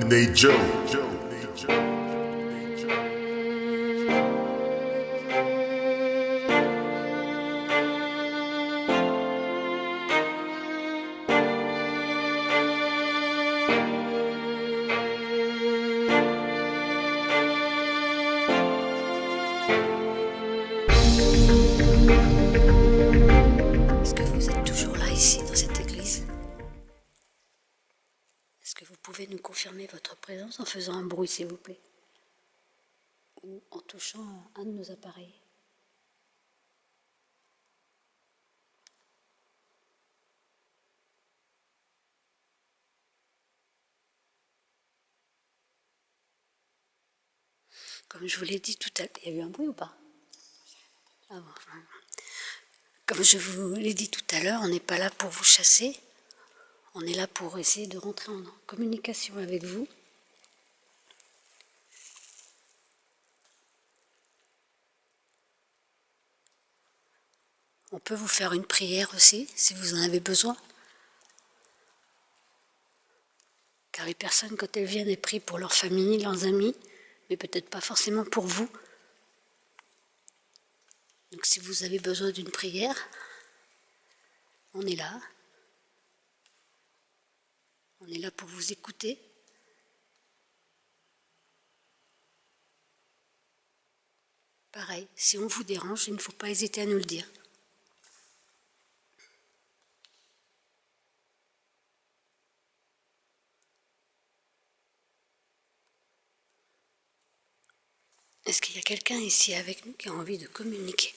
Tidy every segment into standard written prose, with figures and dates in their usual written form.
Nate Joe. Est-ce que vous êtes toujours là, ici, dans cette église? Est-ce que vous pouvez nous confirmer votre présence en faisant un bruit, s'il vous plaît? Ou en touchant un de nos appareils? Comme je vous l'ai dit tout à l'heure, il y a eu un bruit ou pas? Ah bon. Comme je vous l'ai dit tout à l'heure, on n'est pas là pour vous chasser, on est là pour essayer de rentrer en communication avec vous. On peut vous faire une prière aussi, si vous en avez besoin. Car les personnes, quand elles viennent, elles prient pour leur famille, leurs amis, mais peut-être pas forcément pour vous. Donc si vous avez besoin d'une prière, on est là. On est là pour vous écouter. Pareil, si on vous dérange, il ne faut pas hésiter à nous le dire. Est-ce qu'il y a quelqu'un ici avec nous qui a envie de communiquer?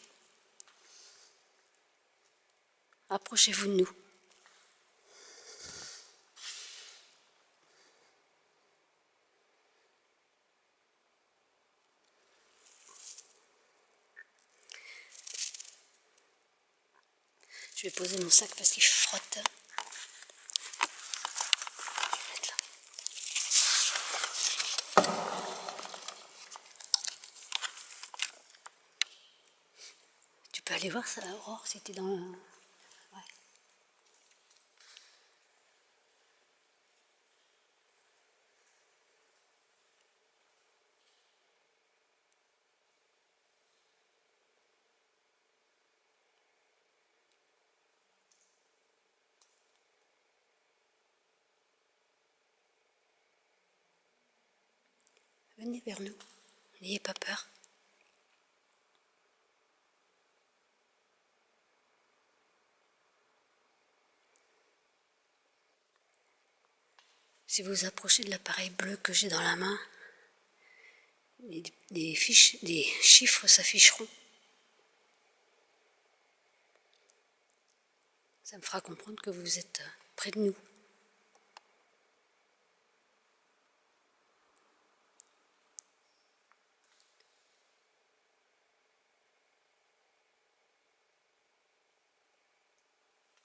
Approchez-vous de nous. Je vais poser mon sac parce qu'il frotte. Je vais mettre là. Tu peux aller voir ça, Aurore, si t'es dans le... Ouais. Venez vers nous, n'ayez pas peur. Si vous approchez de l'appareil bleu que j'ai dans la main, des chiffres s'afficheront. Ça me fera comprendre que vous êtes près de nous.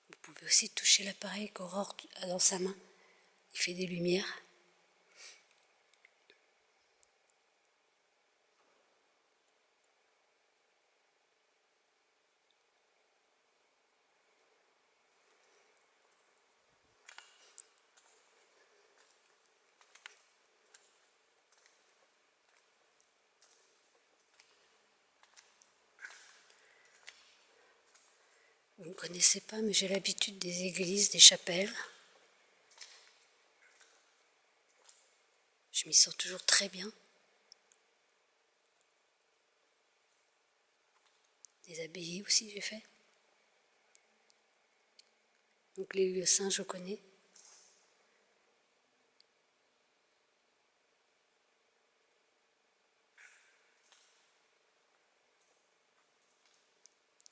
Vous pouvez aussi toucher l'appareil qu'Aurore a dans sa main. Il fait des lumières. Vous ne connaissez pas, mais j'ai l'habitude des églises, des chapelles. Je m'y sens toujours très bien. Des abbayes aussi j'ai fait. Donc les lieux saints je connais.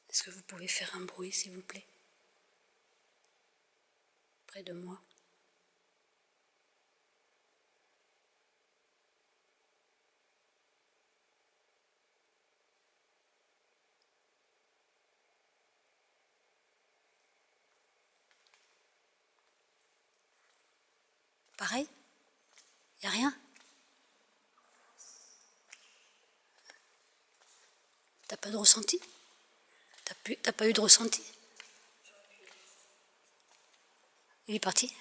Est-ce que vous pouvez faire un bruit s'il vous plaît? Près de moi. Pareil? Y a rien? T'as pas de ressenti? T'as pas eu de ressenti? Il est parti?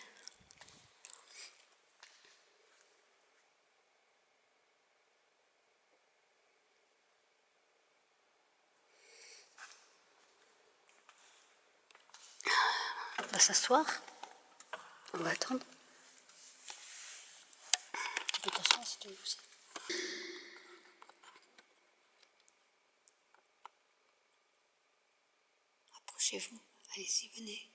va s'asseoir. On va attendre. Tu peux t'asseoir si tu veux aussi. Approchez-vous. Allez-y, venez.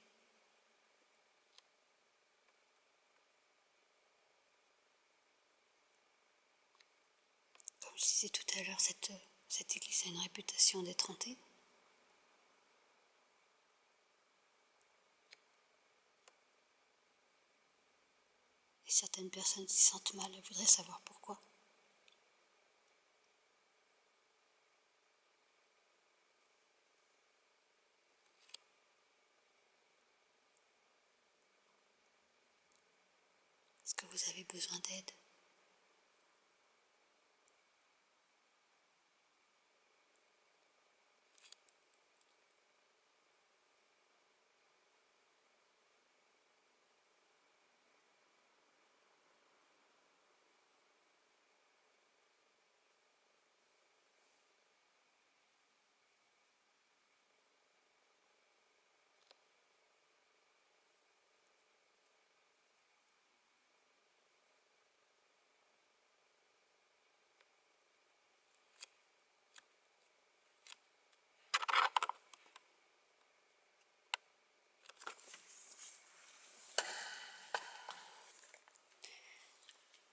Comme je disais tout à l'heure, cette église a une réputation d'être hantée. Et certaines personnes s'y sentent mal et voudraient savoir pourquoi. Est-ce que vous avez besoin d'aide ?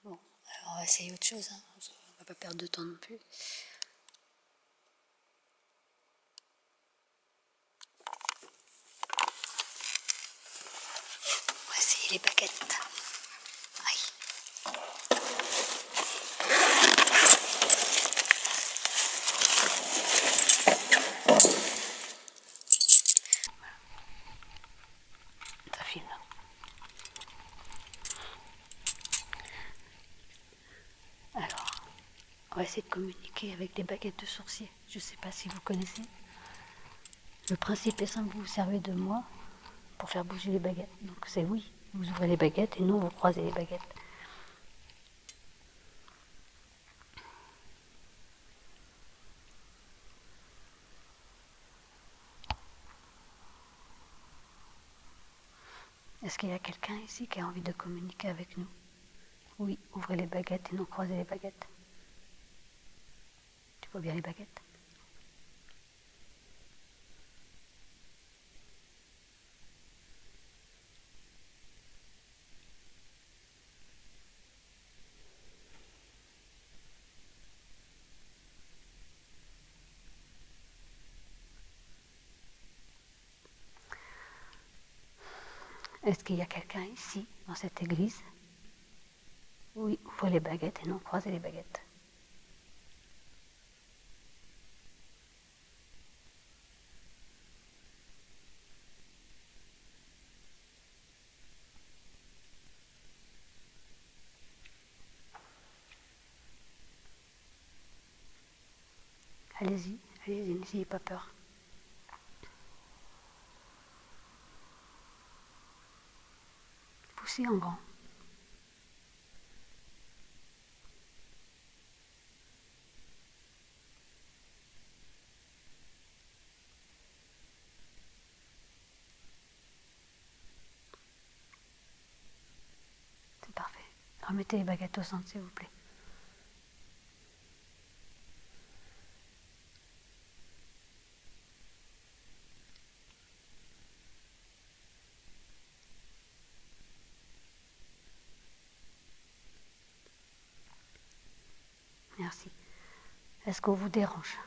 Bon, alors on va essayer autre chose, hein. On va pas perdre de temps non plus. On va essayer les baguettes. Aïe. Ça filme. Alors, on va essayer de communiquer avec des baguettes de sorcier. Je ne sais pas si vous connaissez. Le principe est simple, vous vous servez de moi pour faire bouger les baguettes. Donc c'est oui, vous ouvrez les baguettes et non, vous croisez les baguettes. Est-ce qu'il y a quelqu'un ici qui a envie de communiquer avec nous ? Oui, ouvrez les baguettes et non croisez les baguettes. Tu vois bien les baguettes ? Est-ce qu'il y a quelqu'un ici, dans cette église ? Oui, ouvrez les baguettes et non croisez les baguettes. Allez-y, allez-y, n'ayez pas peur. Poussez en grand. C'est parfait. Remettez les baguettes au centre, s'il vous plaît. Merci. Est-ce qu'on vous dérange ?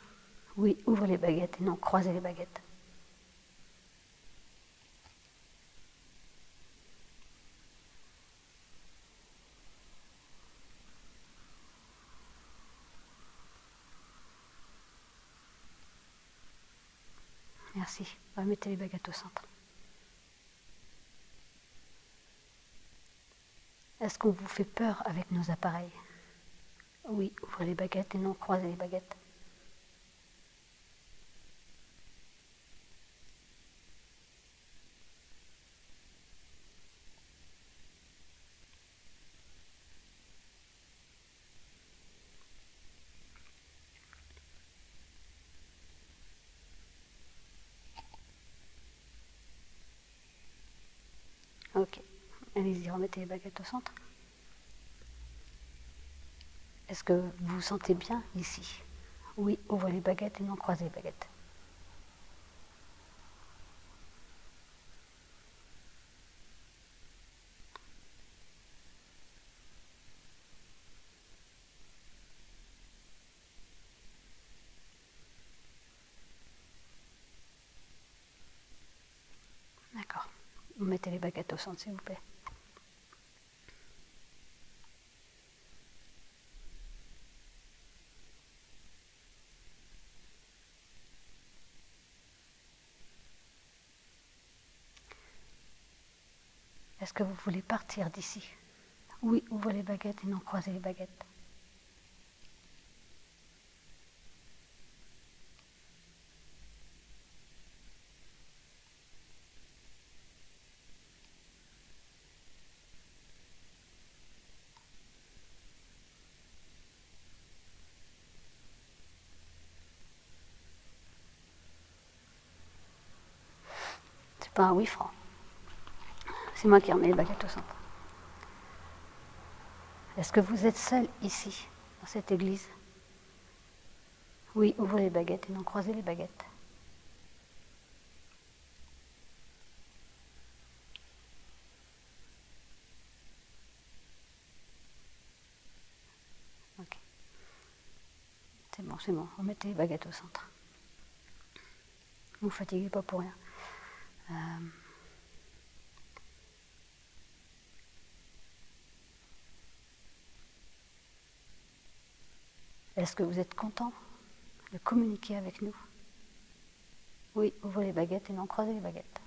Oui, ouvrez les baguettes et non croisez les baguettes. Merci. Remettez les baguettes au centre. Est-ce qu'on vous fait peur avec nos appareils ? Oui, ouvrez les baguettes et non croisez les baguettes. Allez-y, remettez les baguettes au centre. Est-ce que vous vous sentez bien ici? Oui, ouvrez les baguettes et non croisez les baguettes. D'accord. Vous mettez les baguettes au centre, s'il vous plaît. Est-ce que vous voulez partir d'ici? Oui, ouvrez les baguettes et non croisez les baguettes. C'est pas un oui franc. C'est moi qui remets les baguettes au centre. Est-ce que vous êtes seul ici, dans cette église? Oui, ouvrez les baguettes et non croisez les baguettes. Ok. C'est bon. Remettez les baguettes au centre. Ne vous fatiguez pas pour rien. Est-ce que vous êtes content de communiquer avec nous? Oui, ouvrez les baguettes et non croisez les baguettes.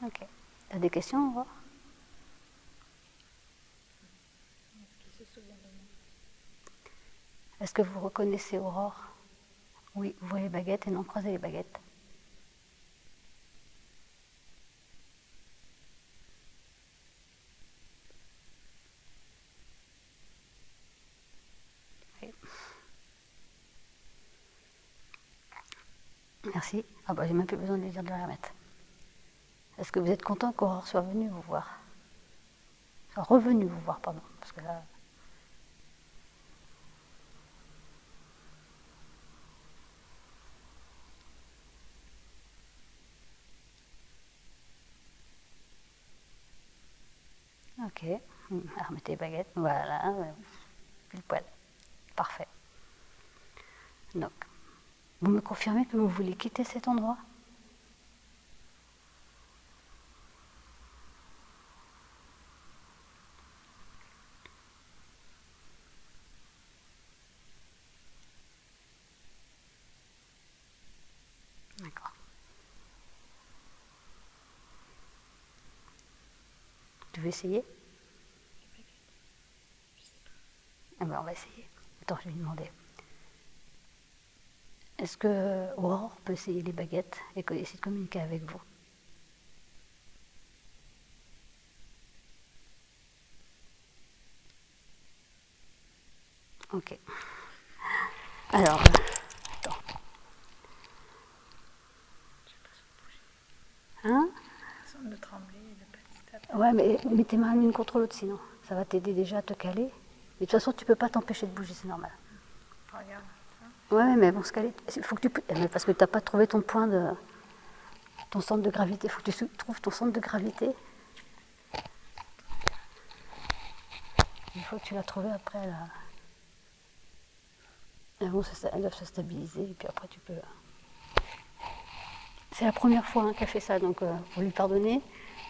Ok. T'as des questions, Aurore? Est-ce qu'il se souvient de moi? Est-ce que vous reconnaissez Aurore? Oui, ouvrez les baguettes et non croisez les baguettes. Oui. Merci. Ah bah j'ai même plus besoin de lui dire de la remettre. Est-ce que vous êtes content qu'Aurore soit venue vous voir? Soit revenue vous voir, pardon. Parce que là... Ok. Alors, remettez les baguettes. Voilà. Pile poil. Parfait. Donc, vous me confirmez que vous voulez quitter cet endroit? D'accord. Tu veux essayer? Eh ben, on va essayer. Attends, je vais lui demander. Est-ce que Aurore peut essayer les baguettes et essayer de communiquer avec vous? Ok. Alors, attends. Hein? Façon de trembler et de petit à petit. Ouais, mais mets tes mains l'une contre l'autre sinon. Ça va t'aider déjà à te caler. Mais de toute façon, tu peux pas t'empêcher de bouger, c'est normal. Regarde ça. Ouais, mais bon, se caler. Il faut que tu... Mais parce que tu n'as pas trouvé ton point de... ton centre de gravité. Il faut que tu trouves ton centre de gravité. Il faut que tu l'as trouvé après, là. Et bon, elles doivent se stabiliser, et puis après, tu peux... C'est la première fois hein, qu'elle fait ça, donc faut lui pardonner.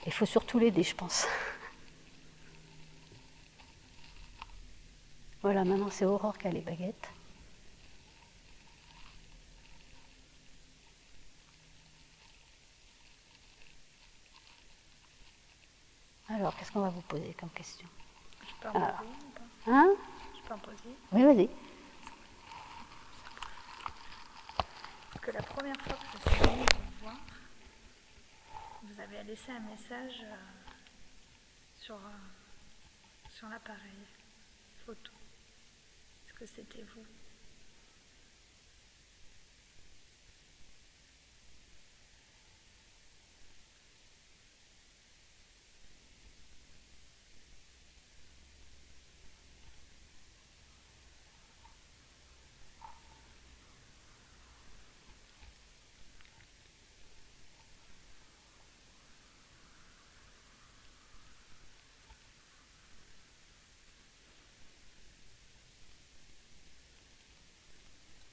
Il faut surtout l'aider, je pense. Voilà, maintenant c'est Aurore qui a les baguettes. Alors, qu'est-ce qu'on va vous poser comme question? Je peux en poser ou pas? Hein? Je peux en poser? Oui, vas-y. Parce que la première fois que je suis venue vous voir, Vous avez laissé un message sur l'appareil photo. Est-ce que c'était vous?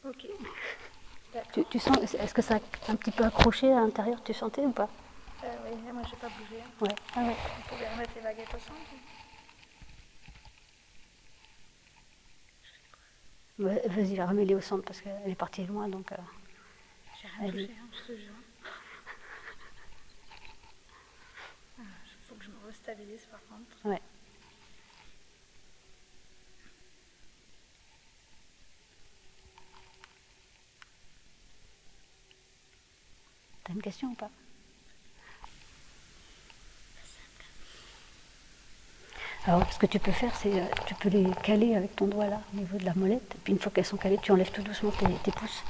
Ok. Tu sens, est-ce que ça a un petit peu accroché à l'intérieur? Tu sentais ou pas? Oui, moi j'ai pas bougé. Ouais. Ah ouais. Vous pouvez remettre les baguettes au centre? Ouais, vas-y, remets-les au centre parce qu'elle est partie loin, donc... J'ai rien touché, hein, je te jure. Il faut que je me restabilise par contre. Ouais. T'as une question ou pas? Alors, ce que tu peux faire, c'est tu peux les caler avec ton doigt là, au niveau de la molette. Et puis une fois qu'elles sont calées, tu enlèves tout doucement tes pouces.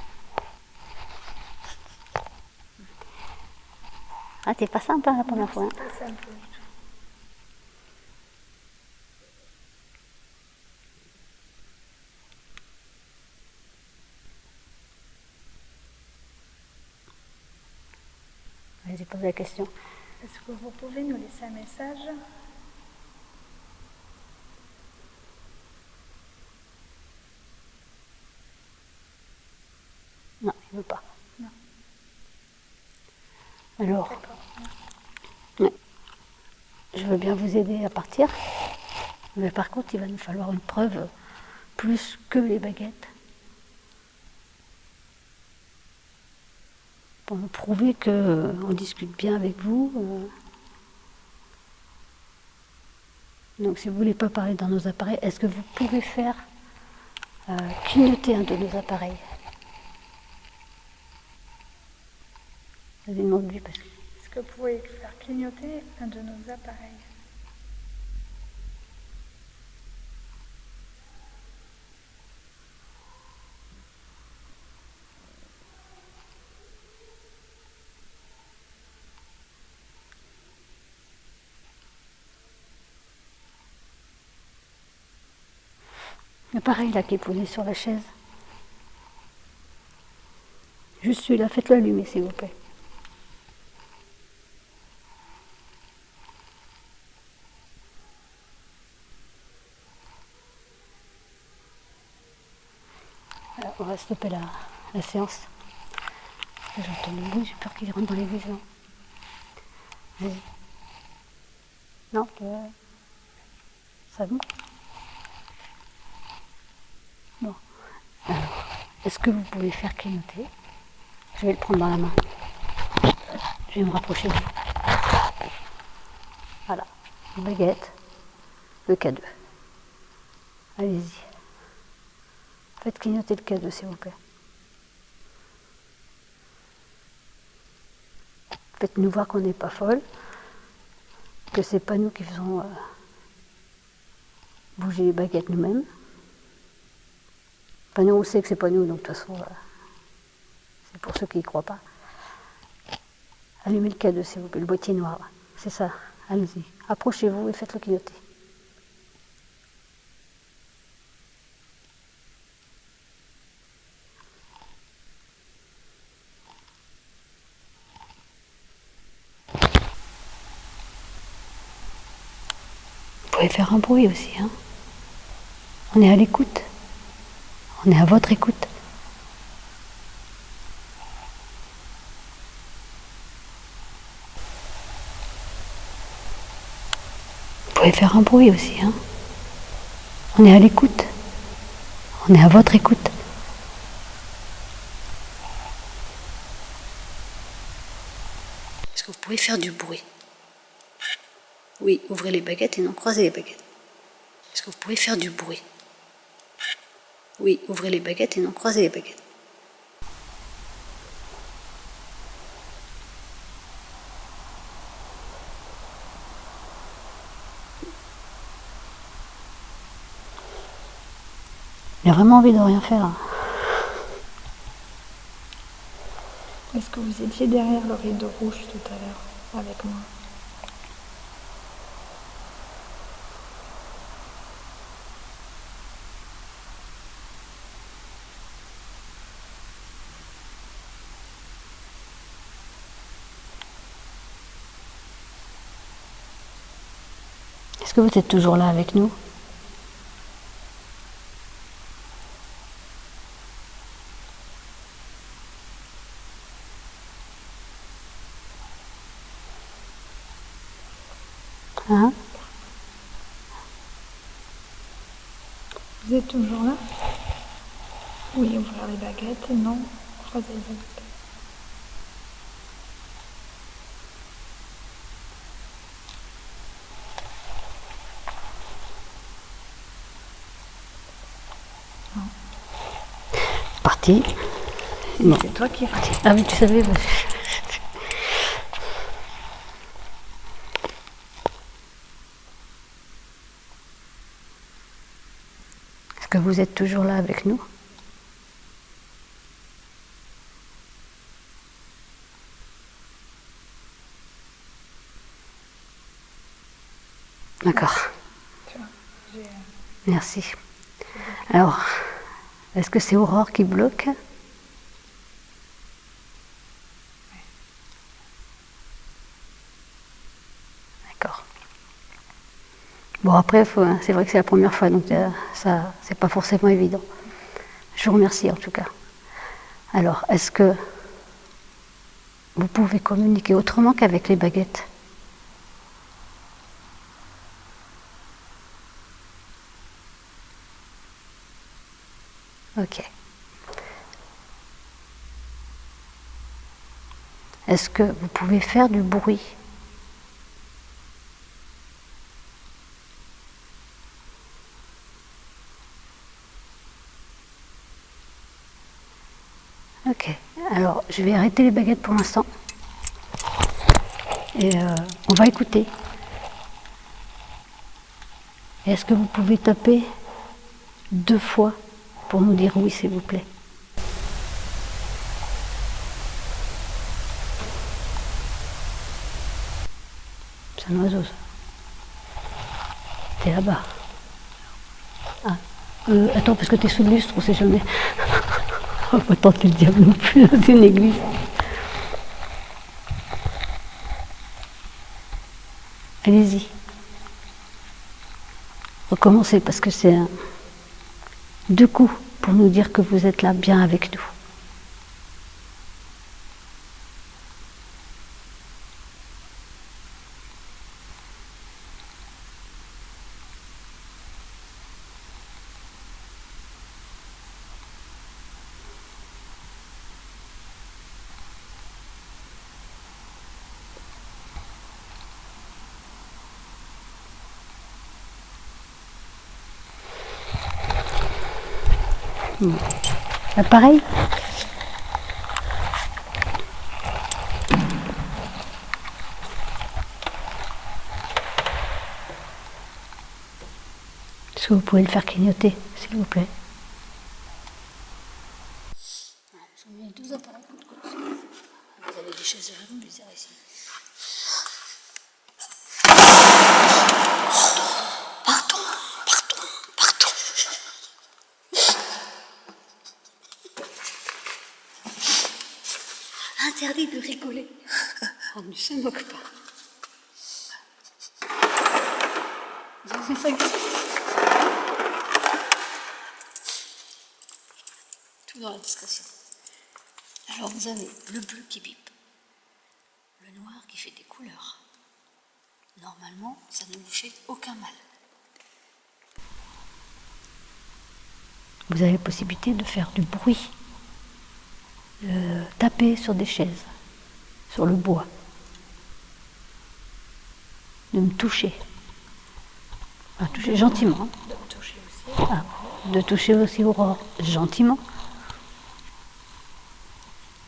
Ah, t'es pas simple hein, la première fois. Hein. C'est pas simple du tout. Vas-y, pose la question. Est-ce que vous pouvez nous laisser un message? Non, il veut pas. Non. Alors, D'accord. ouais. Je veux bien vous aider à partir. Mais par contre, il va nous falloir une preuve plus que les baguettes. Pour me prouver qu'on discute bien avec vous. Donc si vous ne voulez pas parler dans nos appareils, est-ce que vous pouvez faire clignoter un de nos appareils? Je lui demande lui parce que... Est-ce que vous pouvez faire clignoter un de nos appareils? L'appareil là qui est posé sur la chaise. Juste celui-là, faites-le allumer s'il vous plaît. Alors, on va stopper la séance. J'entends le bruit, j'ai peur qu'il rentre dans l'église. Vas-y. Non, ça va? Bon. Alors, est-ce que vous pouvez faire clignoter? Je vais le prendre dans la main. Je vais me rapprocher de vous. Voilà. Une baguette. Le K2. Allez-y. Faites clignoter le K2 s'il vous plaît. Faites-nous voir qu'on n'est pas folle. Que c'est pas nous qui faisons bouger les baguettes nous-mêmes. Enfin, nous on sait que c'est pas nous, donc de toute façon, c'est pour ceux qui n'y croient pas. Allumez le K2 s'il vous plaît, le boîtier noir. C'est ça, allez-y. Approchez-vous et faites-le clignoter. Vous pouvez faire un bruit aussi, hein. On est à l'écoute. On est à votre écoute. Vous pouvez faire un bruit aussi, hein. On est à l'écoute. On est à votre écoute. Est-ce que vous pouvez faire du bruit? Oui, ouvrez les baguettes et non croisez les baguettes. Est-ce que vous pouvez faire du bruit? Oui, ouvrez les baguettes et non croisez les baguettes. Il a vraiment envie de rien faire. Est-ce que vous étiez derrière le rideau rouge tout à l'heure avec moi? Est-ce que vous êtes toujours là avec nous? Hein? Vous êtes toujours là? Oui, ouvrir les baguettes, non, croiser les baguettes. Parti. Bon. C'est toi qui retires. Ah oui, tu savais. Est-ce que vous êtes toujours là avec nous? D'accord. Tu vois, Merci. Alors, est-ce que c'est Aurore qui bloque? D'accord. Bon, après, c'est vrai que c'est la première fois, donc ça, c'est pas forcément évident. Je vous remercie en tout cas. Alors, est-ce que vous pouvez communiquer autrement qu'avec les baguettes? Ok. Est-ce que vous pouvez faire du bruit? Ok. Alors, je vais arrêter les baguettes pour l'instant. Et on va écouter. Est-ce que vous pouvez taper 2 fois pour nous dire oui, s'il vous plaît? C'est un oiseau, ça. T'es là-bas. Ah. Attends, parce que t'es sous le lustre, on sait jamais. On va pas tenter le diable non plus, c'est une église. Allez-y. Recommencez, parce que c'est 2 coups pour nous dire que vous êtes là bien avec nous. Bon. Pareil. Est-ce que vous pouvez le faire clignoter, s'il vous plaît? Je mets 12 appareils. Vous avez des chaises vraiment bizarres ici. Pardon. Interdit de rigoler. On ne se moque pas. Tout dans la discrétion. Alors vous avez le bleu qui bip, le noir qui fait des couleurs. Normalement, ça ne vous fait aucun mal. Vous avez la possibilité de faire du bruit, de taper sur des chaises, sur le bois, de me toucher. Enfin, toucher gentiment. de me toucher aussi. Ah, de toucher aussi Aurore gentiment.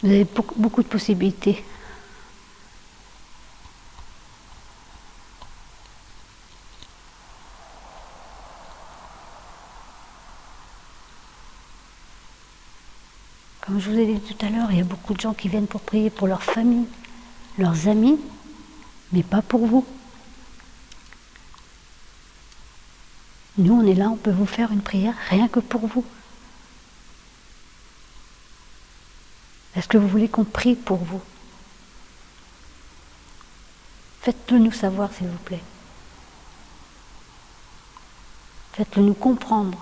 Vous avez beaucoup de possibilités. Comme je vous ai dit tout à l'heure, il y a beaucoup de gens qui viennent pour prier pour leur famille, leurs amis, mais pas pour vous. Nous, on est là, on peut vous faire une prière rien que pour vous. Est-ce que vous voulez qu'on prie pour vous? Faites-le nous savoir, s'il vous plaît. Faites-le nous comprendre.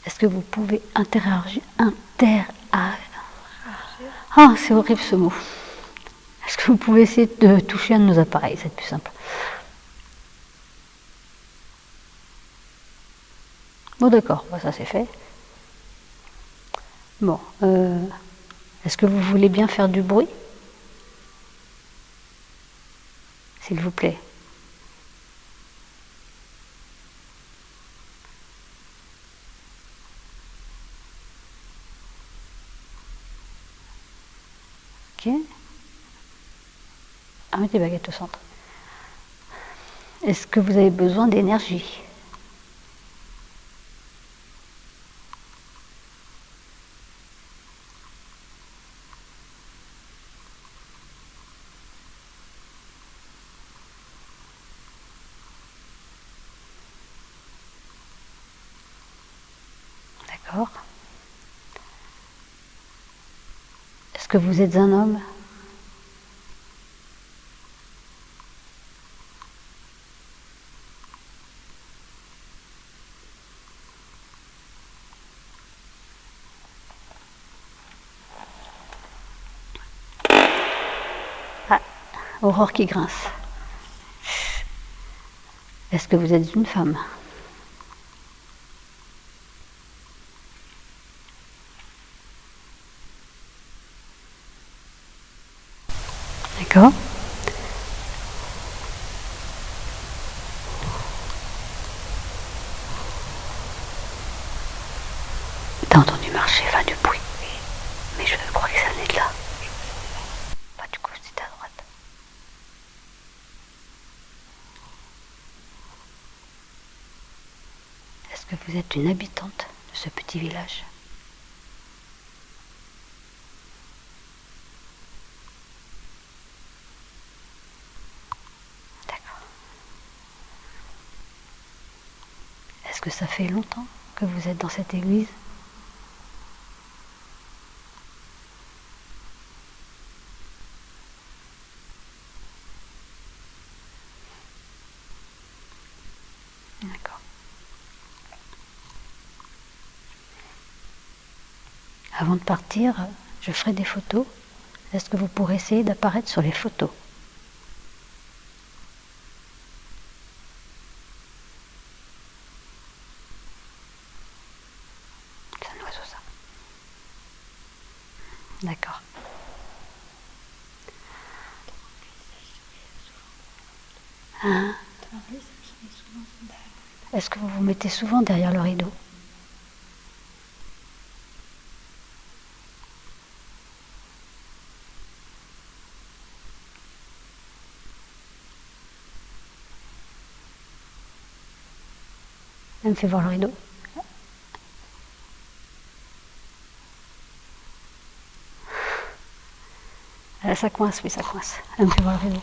Est-ce que vous pouvez interagir? Ah, c'est horrible ce mot. Est-ce que vous pouvez essayer de toucher un de nos appareils? C'est plus simple. Bon, d'accord, ça c'est fait. Bon, est-ce que vous voulez bien faire du bruit? S'il vous plaît. Ok. Ah, mettez les baguettes au centre. Est-ce que vous avez besoin d'énergie? D'accord. Est-ce que vous êtes un homme? Ah, Aurore qui grince. Est-ce que vous êtes une femme? D'accord. T'as entendu marcher, enfin du bruit. Mais je crois que ça venait de là. Bah, du coup, c'était à droite. Est-ce que vous êtes une habitante de ce petit village? D'accord. Est-ce que ça fait longtemps que vous êtes dans cette église? D'accord. Avant de partir, je ferai des photos. Est-ce que vous pourrez essayer d'apparaître sur les photos? C'est un oiseau, ça. D'accord. Hein? Est-ce que vous vous mettez souvent derrière le rideau? Elle me fait voir le rideau. Ça coince, oui, ça coince. Elle me fait voir le rideau.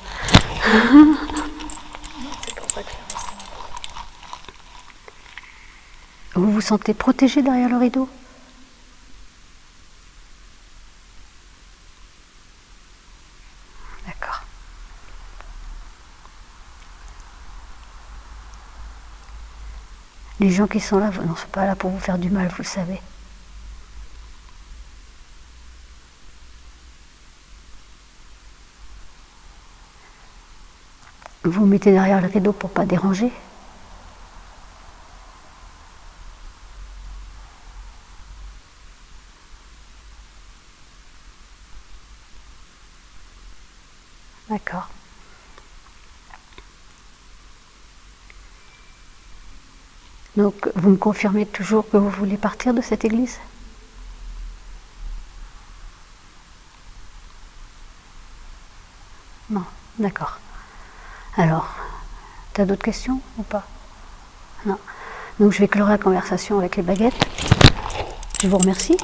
C'est pour ça que ça reste. Vous vous sentez protégé derrière le rideau? D'accord. Les gens qui sont là, ne sont pas là pour vous faire du mal, vous le savez. Vous vous mettez derrière le rideau pour pas déranger? D'accord. Donc, vous me confirmez toujours que vous voulez partir de cette église? Non, d'accord. Alors, t'as d'autres questions ou pas? Non. Donc, je vais clore la conversation avec les baguettes. Je vous remercie.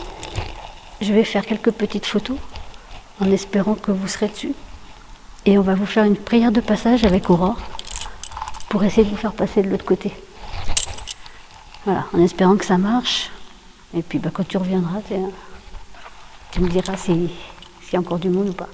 Je vais faire quelques petites photos en espérant que vous serez dessus. Et on va vous faire une prière de passage avec Aurore pour essayer de vous faire passer de l'autre côté. Voilà, en espérant que ça marche. Et puis bah, quand tu reviendras, tu me diras s'il y a encore du monde ou pas.